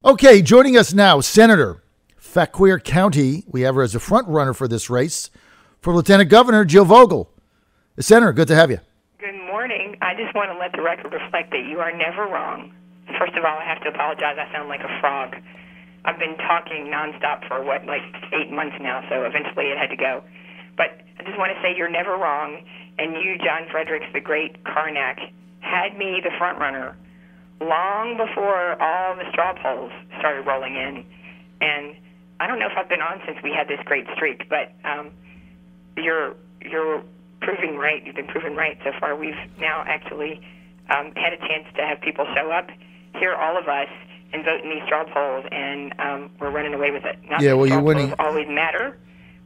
Okay, joining us now, Senator Fauquier County. We have her as a front runner for this race for Lieutenant Governor Jill Vogel. Senator, good to have you. Good morning. I just want to let the record reflect that you are never wrong. First of all, I have to apologize. I sound like a frog. I've been talking nonstop for, 8 months now, so eventually it had to go. But I just want to say you're never wrong, and you, John Fredericks, the great Karnak, had me the front runner long before all the straw polls started rolling in. And I don't know if I've been on since we had this great streak, but you're proving right. You've been proven right so far. We've now actually had a chance to have people show up, hear all of us, and vote in these straw polls, and we're running away with it. Not that straw polls always matter,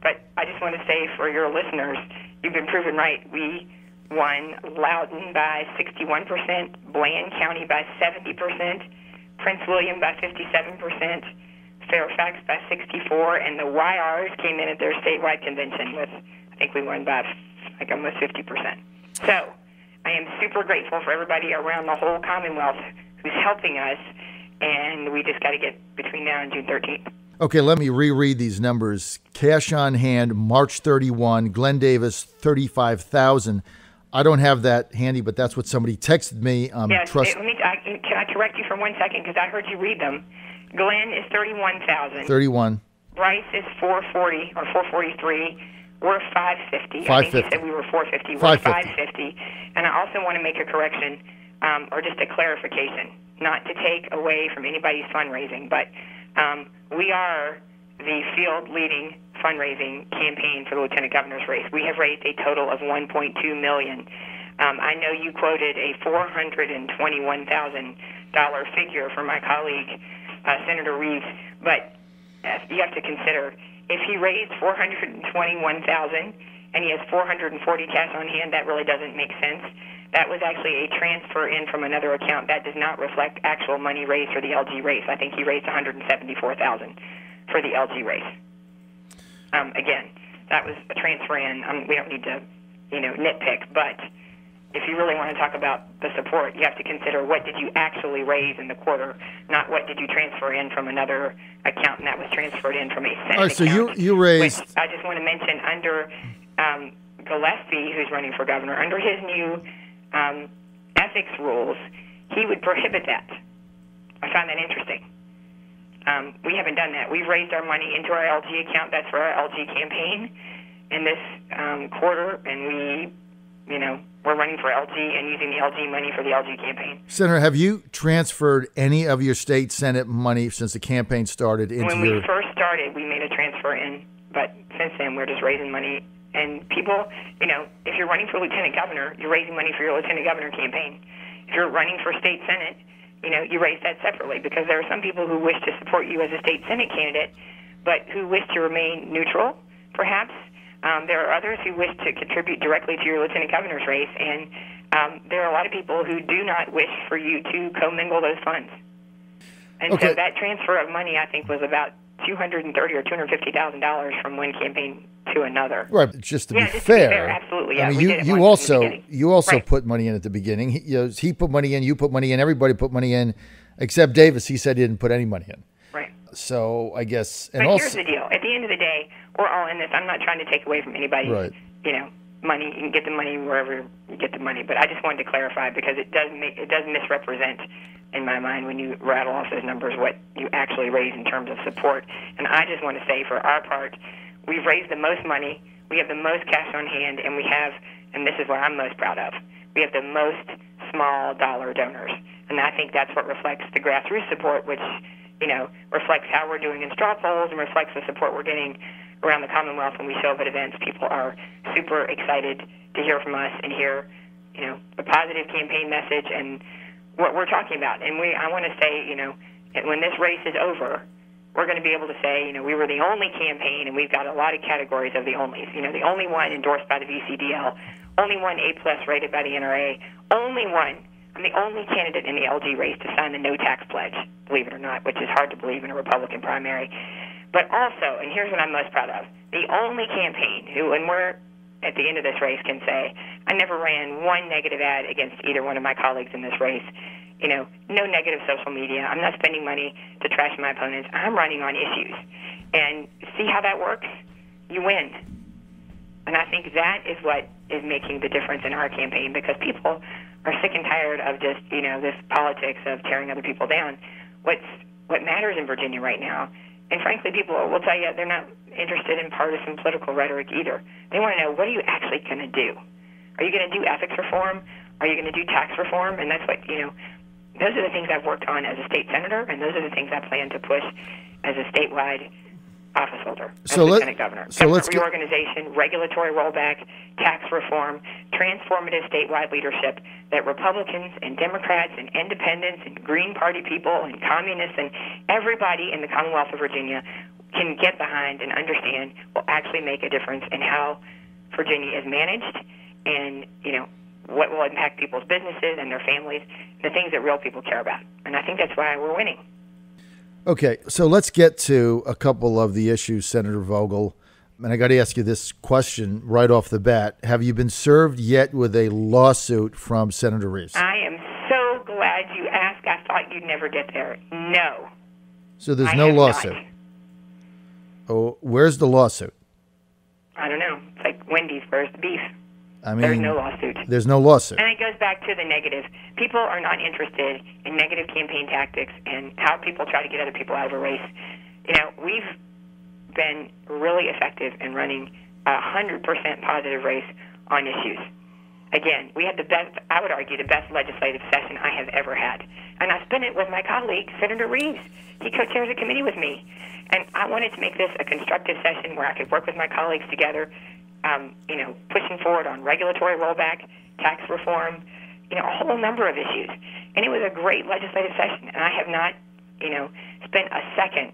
but I just want to say for your listeners, you've been proven right. We won Loudoun by 61%, Bland County by 70%, Prince William by 57%, Fairfax by 64%, and the YRs came in at their statewide convention with, I think we won by almost 50%. So I am super grateful for everybody around the whole Commonwealth who's helping us, and we just got to get between now and June 13th. Okay, let me reread these numbers. Cash on hand, March 31, Glenn Davis, 35,000. I don't have that handy, but that's what somebody texted me. Yes, can I correct you for 1 second, because I heard you read them. Glenn is 31,000. 31. Bryce is 440 or 443. We're 550. 550. I think you said we were 450. We're 550. And I also want to make a correction, or just a clarification, not to take away from anybody's fundraising, but we are the field-leading fundraising campaign for the Lieutenant Governor's race. We have raised a total of $1.2 million. I know you quoted a $421,000 figure from my colleague, Senator Reeves, but you have to consider, if he raised $421,000 and he has 440 cash on hand, that really doesn't make sense. That was actually a transfer in from another account. That does not reflect actual money raised for the LG race. I think he raised $174,000 for the LG race. Again, that was a transfer in. We don't need to, nitpick, but if you really want to talk about the support, you have to consider what did you actually raise in the quarter, not what did you transfer in from another account, and that was transferred in from a Senate All right, so account. you raised... Which I just want to mention, under Gillespie, who's running for governor, under his new ethics rules, he would prohibit that. I find that interesting. We haven't done that. We've raised our money into our LG account. That's for our LG campaign in this quarter, and we're running for LG and using the LG money for the LG campaign. Senator, have you transferred any of your state Senate money since the campaign started into When we first started, we made a transfer in, but since then we're just raising money. And people, if you're running for lieutenant governor, you're raising money for your lieutenant governor campaign. If you're running for state senate, you raise that separately, because there are some people who wish to support you as a state senate candidate, but who wish to remain neutral, perhaps. There are others who wish to contribute directly to your lieutenant governor's race, and there are a lot of people who do not wish for you to commingle those funds. And so that transfer of money, I think, was about $230,000 or $250,000 from one campaign to another. Right, just to be fair. fair, Absolutely. Yeah, I mean, you also put money in at the beginning. He put money in, you put money in, everybody put money in, except Davis. He said he didn't put any money in. Right. So I guess, but here's the deal: at the end of the day, we're all in this. I'm not trying to take away from anybody's, money. You can get the money wherever you get the money. But I just wanted to clarify, because it does misrepresent, in my mind, when you rattle off those numbers, what you actually raise in terms of support. And I just want to say, for our part, we've raised the most money, we have the most cash on hand, and we have, and this is what I'm most proud of, we have the most small dollar donors. And I think that's what reflects the grassroots support, which, reflects how we're doing in straw polls and reflects the support we're getting around the Commonwealth when we show up at events. People are super excited to hear from us and hear, the positive campaign message and what we're talking about. And I want to say, when this race is over, we're going to be able to say, we were the only campaign, and we've got a lot of categories of the onlys. The only one endorsed by the VCDL, only one A+ rated by the NRA, only one. I'm the only candidate in the LG race to sign the no tax pledge, believe it or not, which is hard to believe in a Republican primary. But also, and here's what I'm most proud of, the only campaign who, when we're at the end of this race, can say, I never ran one negative ad against either one of my colleagues in this race, no negative social media. I'm not spending money to trash my opponents. I'm running on issues. And see how that works? You win. And I think that is what is making the difference in our campaign, because people are sick and tired of just, this politics of tearing other people down. What matters in Virginia right now, and frankly, people will tell you they're not interested in partisan political rhetoric either. They want to know, what are you actually going to do? Are you going to do ethics reform? Are you going to do tax reform? And that's what, those are the things I've worked on as a state senator, and those are the things I plan to push as a statewide office holder, as lieutenant governor. Government reorganization, regulatory rollback, tax reform, transformative statewide leadership that Republicans and Democrats and independents and Green Party people and communists and everybody in the Commonwealth of Virginia can get behind and understand will actually make a difference in how Virginia is managed and, what will impact people's businesses and their families, the things that real people care about. And I think that's why we're winning. Okay, so let's get to a couple of the issues, Senator Vogel. And I got to ask you this question right off the bat. Have you been served yet with a lawsuit from Senator Reeves? I am so glad you asked. I thought you'd never get there. No. So there's no lawsuit? Not. Oh, where's the lawsuit? I don't know. It's like Wendy's, where's the beef? I mean, there's no lawsuit. There's no lawsuit. And it goes back to the negative. People are not interested in negative campaign tactics and how people try to get other people out of a race. We've been really effective in running a 100% positive race on issues. Again, we had the best, I would argue, the best legislative session I have ever had. And I spent it with my colleague, Senator Reeves. He co-chairs a committee with me. And I wanted to make this a constructive session where I could work with my colleagues together, pushing forward on regulatory rollback, tax reform, a whole number of issues. And it was a great legislative session. And I have not, spent a second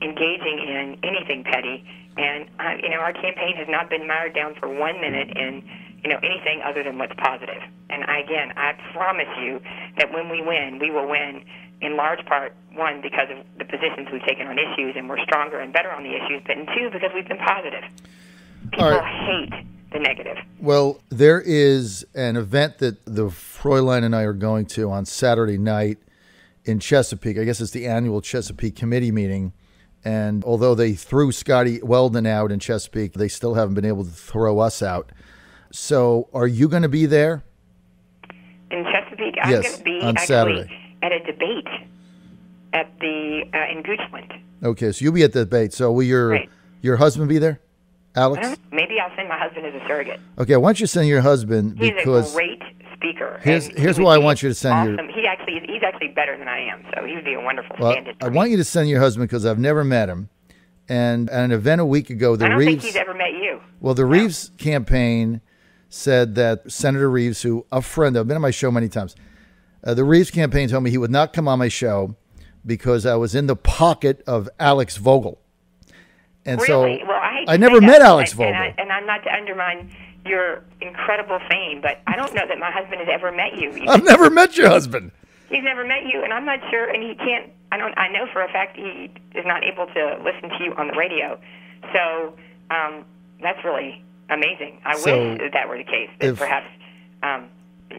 engaging in anything petty. And, our campaign has not been mired down for 1 minute in, anything other than what's positive. And I promise you that when we win, we will win in large part, one, because of the positions we've taken on issues, and we're stronger and better on the issues, but two, because we've been positive. People hate the negative. Well, there is an event that the Fräulein and I are going to on Saturday night in Chesapeake. I guess it's the annual Chesapeake Committee meeting. And although they threw Scotty Weldon out in Chesapeake, they still haven't been able to throw us out. So are you going to be there? In Chesapeake? I'm yes, going to be on Saturday. At a debate at in Goochland. Okay, so you'll be at the debate. So will your husband be there, Alex? Maybe I'll send my husband as a surrogate. Okay, why don't you send your husband? Because he's a great speaker. Here's why I want you to send awesome. He's actually better than I am, so he would be a wonderful stand-in. I want you to send your husband because I've never met him. And at an event a week ago, I don't think he's ever met you. Well, the Reeves campaign said that Senator Reeves, who a friend, I've been on my show many times, the Reeves campaign told me he would not come on my show because I was in the pocket of Alex Vogel. And really? so well, I never met Alex Vogel. And I'm not to undermine your incredible fame, but I don't know that my husband has ever met you. I've never met your husband. He's never met you, and I'm not sure, and he can't, I know for a fact he is not able to listen to you on the radio. So that's really amazing. I wish that were the case, that perhaps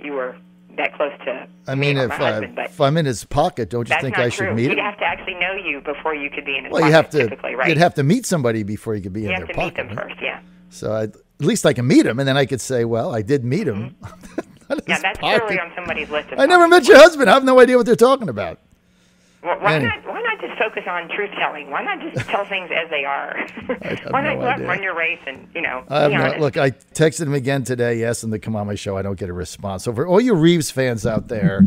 you were that close to if I'm in his pocket, don't you think I should meet him? He'd have to actually know you before you could be in his pocket. Well, you'd have to meet somebody before you could be in their pocket. You have to meet them first, yeah. So at least I can meet him, and then I could say, well, I did meet him. Yeah, that's surely on somebody's list. I never met your husband. I have no idea what they're talking about. Well, why not just focus on truth telling? Why not just tell things as they are? Why not go out and run your race and, be honest? Look, I texted him again today, asked him to come on my show. I don't get a response. So for all you Reeves fans out there,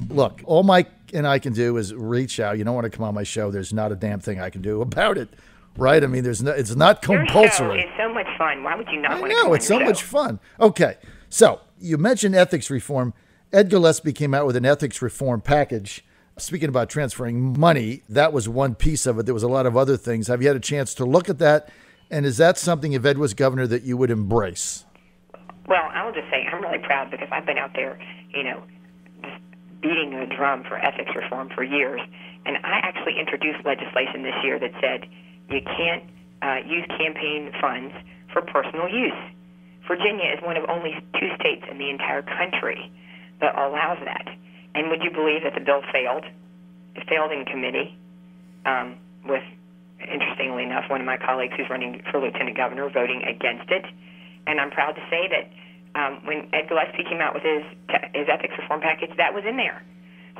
look, all Mike and I can do is reach out. You don't want to come on my show. There's not a damn thing I can do about it. Right? I mean, it's not compulsory. Your show is so much fun. Why would you not want to come on I know, it's so much fun. Okay, so you mentioned ethics reform. Ed Gillespie came out with an ethics reform package. Speaking about transferring money, that was one piece of it. There was a lot of other things. Have you had a chance to look at that? And is that something, if Ed was governor, that you would embrace? Well, I'll just say I'm really proud because I've been out there, just beating the drum for ethics reform for years. And I actually introduced legislation this year that said you can't use campaign funds for personal use. Virginia is one of only 2 states in the entire country that allows that. And would you believe that the bill failed? It failed in committee with, interestingly enough, one of my colleagues who's running for lieutenant governor voting against it. And I'm proud to say that when Ed Gillespie came out with his ethics reform package, that was in there.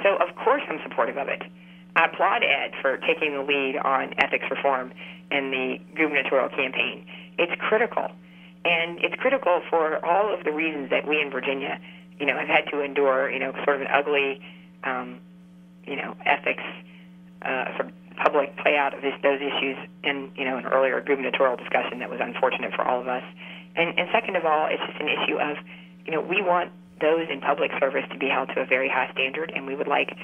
So, of course, I'm supportive of it. I applaud Ed for taking the lead on ethics reform in the gubernatorial campaign. It's critical. And it's critical for all of the reasons that we in Virginia, have had to endure, sort of an ugly, ethics sort of public play out of those issues in, an earlier gubernatorial discussion that was unfortunate for all of us. And second of all, it's just an issue of, we want those in public service to be held to a very high standard, and we would like,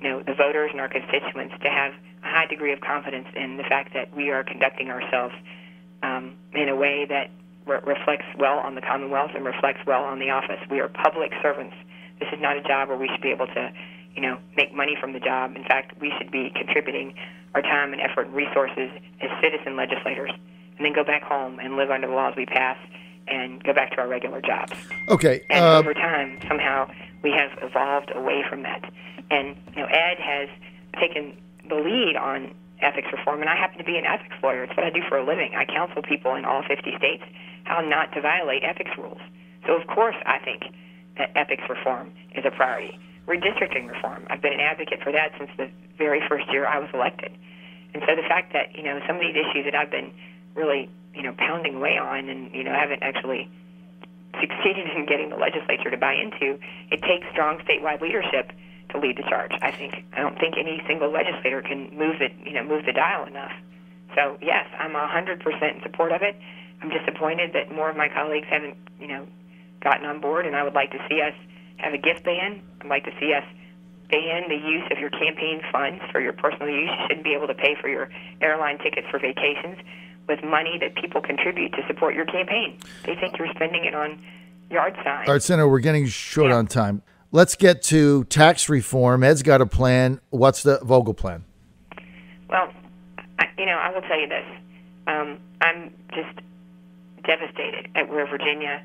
the voters and our constituents to have a high degree of confidence in the fact that we are conducting ourselves in a way that reflects well on the Commonwealth and reflects well on the office. We are public servants. This is not a job where we should be able to, make money from the job. In fact, we should be contributing our time and effort and resources as citizen legislators, and then go back home and live under the laws we pass and go back to our regular jobs. Okay. And over time, somehow, we have evolved away from that. And, Ed has taken the lead on ethics reform, and I happen to be an ethics lawyer. It's what I do for a living. I counsel people in all 50 states how not to violate ethics rules. So, of course, I think that ethics reform is a priority. Redistricting reform, I've been an advocate for that since the very first year I was elected. And so the fact that, some of these issues that I've been really, pounding away on and, haven't actually succeeded in getting the legislature to buy into, it takes strong statewide leadership to lead the charge. I don't think any single legislator can move the dial enough. So, yes, I'm 100% in support of it. I'm disappointed that more of my colleagues haven't, gotten on board, and I would like to see us have a gift ban. I'd like to see us ban the use of your campaign funds for your personal use. You shouldn't be able to pay for your airline tickets for vacations with money that people contribute to support your campaign. They think you're spending it on yard signs. All right, Senator, we're getting short on time. Let's get to tax reform. Ed's got a plan. What's the Vogel plan? Well, I will tell you this. I'm just devastated at where Virginia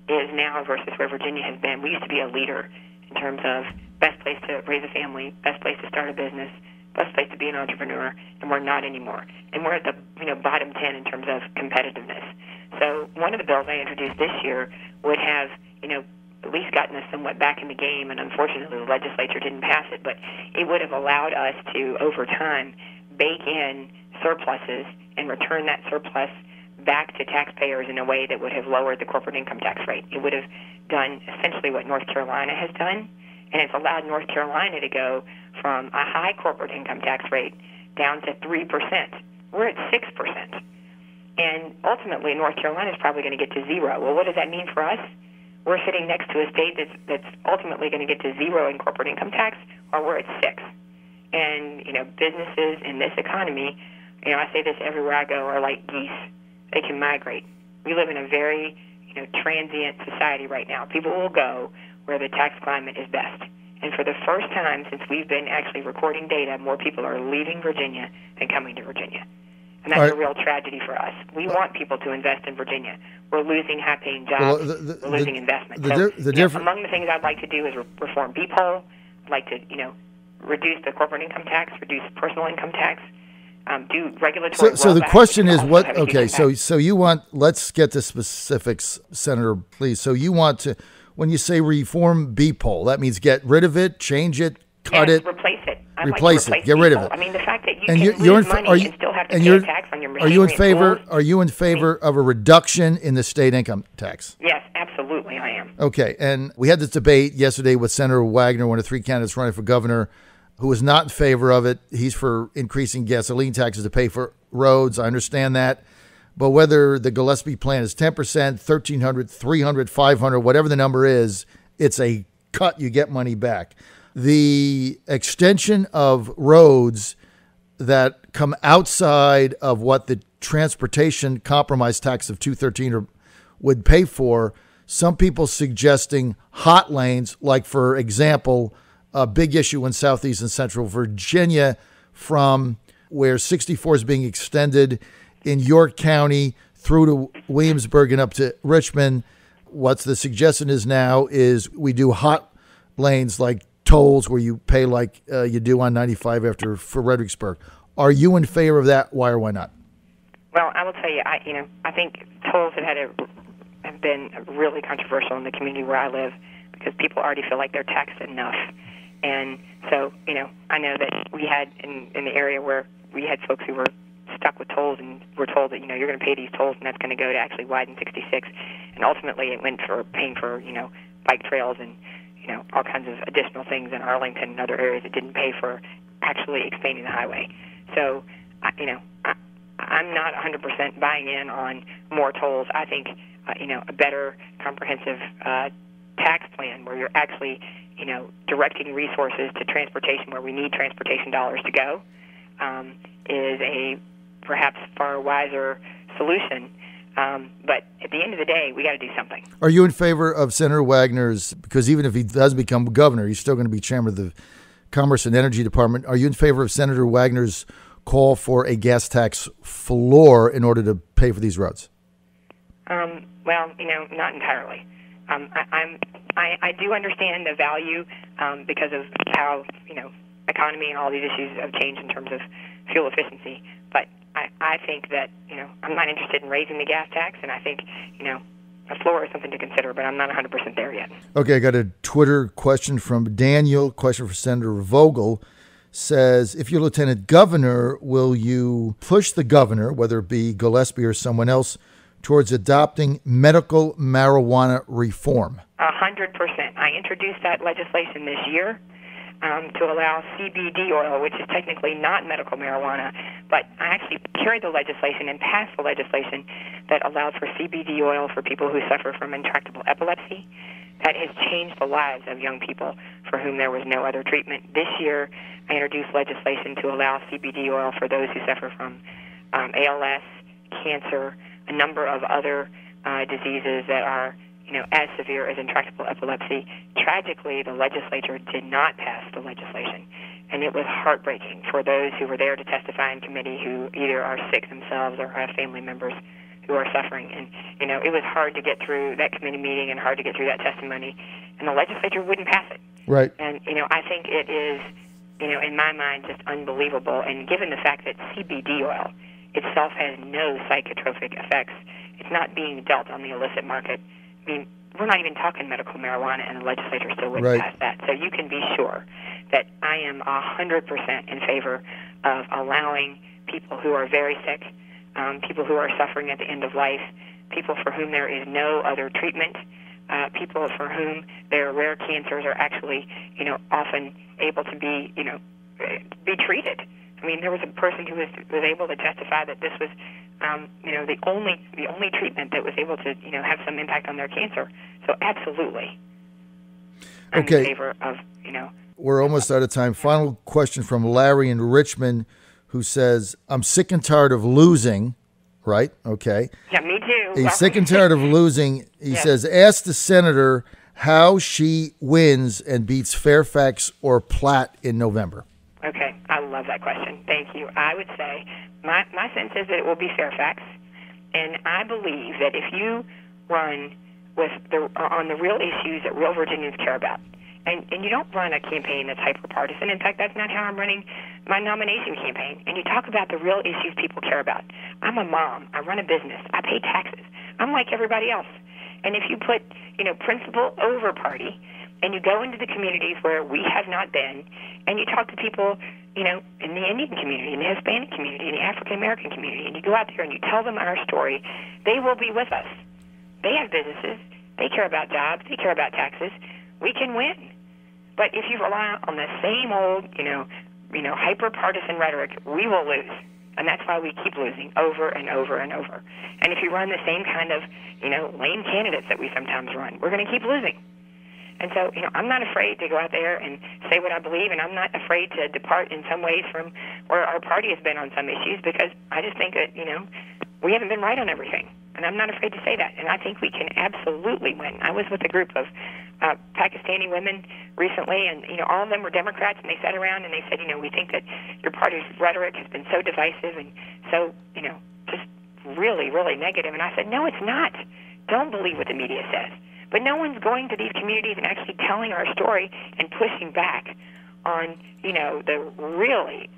is now versus where Virginia has been. We used to be a leader in terms of best place to raise a family, best place to start a business, best place to be an entrepreneur, and we're not anymore. And we're at the bottom 10 in terms of competitiveness. So one of the bills I introduced this year would have at least gotten us somewhat back in the game, and unfortunately the legislature didn't pass it, but it would have allowed us to, over time, bake in surpluses and return that surplus back to taxpayers in a way that would have lowered the corporate income tax rate. It would have done essentially what North Carolina has done, and it's allowed North Carolina to go from a high corporate income tax rate down to 3%. We're at 6%. And ultimately, North Carolina is probably going to get to zero. Well, what does that mean for us? We're sitting next to a state that's ultimately going to get to zero in corporate income tax, or we're at 6. And, businesses in this economy, I say this everywhere I go, are like geese. They can migrate. We live in a very, transient society right now. People will go where the tax climate is best. And for the first time since we've been actually recording data, more people are leaving Virginia than coming to Virginia. And that's a real tragedy for us. We want people to invest in Virginia. We're losing high-paying jobs. We're losing investment. Among the things I'd like to do is reform B-Poll. I'd like to, reduce the corporate income tax, reduce personal income tax, do regulatory. So the question is what? Okay, so you want? Let's get to specifics, Senator, please. So you want to, when you say reform B-Poll, that means get rid of it, change it, cut it, replace it. Replace it. Get rid of it. I mean, the fact that you can lose money and still have to pay a tax on your machinery. Are you in favor of a reduction in the state income tax? Yes, absolutely, I am. Okay, and we had this debate yesterday with Senator Wagner, one of 3 candidates running for governor, who was not in favor of it. He's for increasing gasoline taxes to pay for roads. I understand that. But whether the Gillespie plan is 10%, 1,300, 300, 500, whatever the number is, it's a cut. You get money back. The extension of roads that come outside of what the transportation compromise tax of 213 would pay for, some people suggesting hot lanes, like, for example, a big issue in Southeast and Central Virginia from where 64 is being extended in York County through to Williamsburg and up to Richmond. What's the suggestion is now is we do hot lanes like tolls where you pay like you do on 95 after Fredericksburg. Are you in favor of that? Why or why not? Well, I will tell you, I think tolls have been really controversial in the community where I live because people already feel like they're taxed enough. And so, I know that we had in the area where we had folks who were stuck with tolls and were told that, you're going to pay these tolls and that's going to go to actually widen 66. And ultimately it went for paying for, bike trails and, all kinds of additional things in Arlington and other areas. It didn't pay for actually expanding the highway. So, I'm not 100% buying in on more tolls. I think, a better comprehensive tax plan where you're actually, directing resources to transportation where we need transportation dollars to go is a perhaps far wiser solution. But at the end of the day, we got to do something. Are you in favor of Senator Wagner's, because even if he does become governor, he's still going to be chairman of the Commerce and Energy Department. Are you in favor of Senator Wagner's call for a gas tax floor in order to pay for these roads? Well, not entirely. I do understand the value because of how, economy and all these issues have changed in terms of fuel efficiency. But I think that, I'm not interested in raising the gas tax, and I think, a floor is something to consider, but I'm not 100% there yet. Okay, I got a Twitter question from Daniel, question for Senator Vogel. Says, if you're lieutenant governor, will you push the governor, whether it be Gillespie or someone else, towards adopting medical marijuana reform? 100%. I introduced that legislation this year to allow CBD oil, which is technically not medical marijuana, but I actually carried the legislation and passed the legislation that allows for CBD oil for people who suffer from intractable epilepsy. That has changed the lives of young people for whom there was no other treatment. This year, I introduced legislation to allow CBD oil for those who suffer from ALS, cancer, a number of other diseases that are, as severe as intractable epilepsy. Tragically, the legislature did not pass the legislation, and it was heartbreaking for those who were there to testify in committee who either are sick themselves or have family members who are suffering. And, it was hard to get through that committee meeting and hard to get through that testimony, and the legislature wouldn't pass it. Right. And, I think it is, in my mind, just unbelievable. And given the fact that CBD oil itself has no psychotropic effects, it's not being dealt on the illicit market. I mean, we're not even talking medical marijuana, and the legislature still wouldn't pass that. So you can be sure that I am 100% in favor of allowing people who are very sick, people who are suffering at the end of life, people for whom there is no other treatment, people for whom their rare cancers are actually, often able to be, be treated. I mean, there was a person who was able to testify that this was, the only treatment that was able to, have some impact on their cancer. So absolutely, I'm in favor of, We're almost out of time. Final question from Larry in Richmond, who says, I'm sick and tired of losing. Right? Okay. Yeah, me too. He's sick and tired of losing. He says, ask the senator how she wins and beats Fairfax or Platt in November. Okay. I love that question. Thank you. I would say my sense is that it will be Fairfax. And I believe that if you run with on the real issues that real Virginians care about, and you don't run a campaign that's hyper-partisan. In fact, that's not how I'm running my nomination campaign. And you talk about the real issues people care about. I'm a mom. I run a business. I pay taxes. I'm like everybody else. And if you put, principle over party, and you go into the communities where we have not been, and you talk to people, in the Indian community, in the Hispanic community, in the African-American community, and you go out there and you tell them our story, they will be with us. They have businesses. They care about jobs. They care about taxes. We can win. But if you rely on the same old, hyper-partisan rhetoric, we will lose. And that's why we keep losing over and over and over. And if you run the same kind of, lame candidates that we sometimes run, we're going to keep losing. And so, I'm not afraid to go out there and say what I believe, and I'm not afraid to depart in some ways from where our party has been on some issues, because I just think that, we haven't been right on everything. And I'm not afraid to say that. And I think we can absolutely win. I was with a group of Pakistani women recently, and, all of them were Democrats, and they sat around and they said, we think that your party's rhetoric has been so divisive and so, just really, really negative. And I said, no, it's not. Don't believe what the media says. But no one's going to these communities and actually telling our story and pushing back on, the really,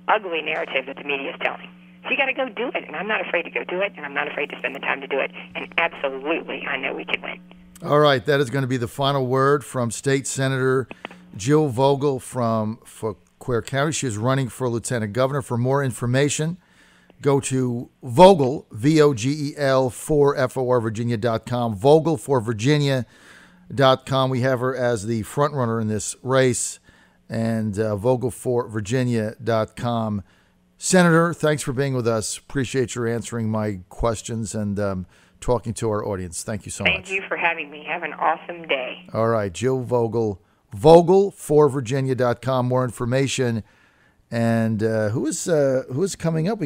ugly narrative that the media is telling. So you got to go do it, and I'm not afraid to go do it, and I'm not afraid to spend the time to do it, and absolutely, I know we can win. All right, that is going to be the final word from State Senator Jill Vogel from Fauquier County. She is running for Lieutenant Governor. For more information, go to Vogel, Vogel, for Virginia.com, Vogel for Virginia.com. We have her as the front runner in this race, and Vogel for Virginia.com. Senator, thanks for being with us. Appreciate your answering my questions and talking to our audience. Thank you so much. Thank you for having me. Have an awesome day. All right, Jill Vogel, Vogel for Virginia.com. More information. And who is coming up?